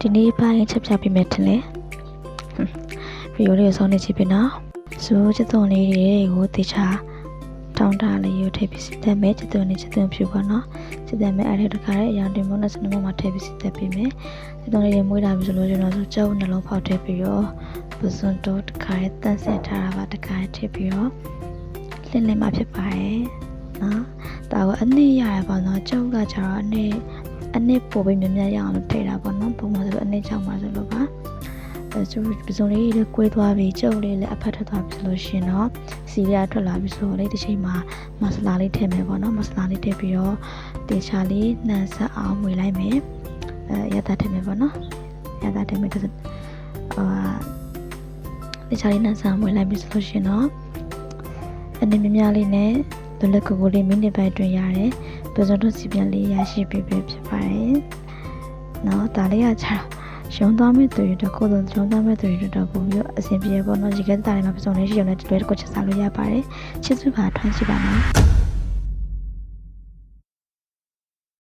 ဒီနေ့ပိုင်းချက်ပြပေးမယ်ထင်တယ်ဗီဒီယိုလေးကိုစောင့်နေကြည့်ပြီနော်ဆိုချစ်သွန်လေးတွေကိုတေချာတောင်းတလေးကိုထည့်ပြီးစစ်သက်မယ်ချစ်သွန်လေးချစ်သွန်ဖြူပါနော်စစ်သက်မယ်အဲ့ဒီတခါရဲ့အရာတင်မို့နဲ့စနမမှာထည့်ပြီးစစ်သက်ပေးမယ်ချစ်သွန်လေးတွေမွေးလာပြီဆိုလို့ကျွန်တော်ဆိုကြောက်နှလုံးဖောက်ထည့်ပြီးတော့ပစွန်တော့တခါရဲ့တန့်စင်ထားတာပါတခါထည့်ပြီးတော့လင်းလင်းမှဖြစ်ပါတယ်နော်ဒါကအနည်းရရပါတော့ကြောက်ကကြတော့အနည်းပို့ပြီးမြများရအောင်လို့ထည့်တာပေါ့နော်ပုံမှန်ဆိုအနည်းချောင်းပါဆိုလို့ပါဆိုပစုံလေးတွေကွေးသွားပြီးကြုပ်လေးလည်းအဖက်ထွက်သွားပြီဆိုလို့ရှင်တော့စီရထွက်လာပြီဆိုတော့လေတစ်ချိန်မှာမဆလာလေးထည့်မယ်ပေါ့နော်မဆလာလေးထည့်ပြီးတော့တေချာလေးနှံဆက်အောင်မွေလိုက်မယ်ရတာထည့်မယ်ပေါ့နော်ရတာထည့်မယ်တေချာလေးနှံဆက်အောင်မွေလိုက်ပြီဆိုလို့ရှင်တော့အနေမြများလေးနဲ့ဒလကကိုလေးမိနစ်ပိုင်းတွင်ရတယ်ပစုံတို့စီပြန်လေးရရှိပြီဖြစ်ပါတယ်နော်ဒါလေးကချာရှုံးသွားမဲ့သူတွေတော့ကိုယ်လုံးရှုံးသွားမဲ့သူတွေတော့ပို့ပြီးအဆင်ပြေပေါ့နော်ဒီကတည်းကလည်းပစုံလေးရှိရုံနဲ့တွဲတစ်ခုချက်စားလို့ရပါတယ်ချစ်စုပါထွန်းကြည့်ပါနော်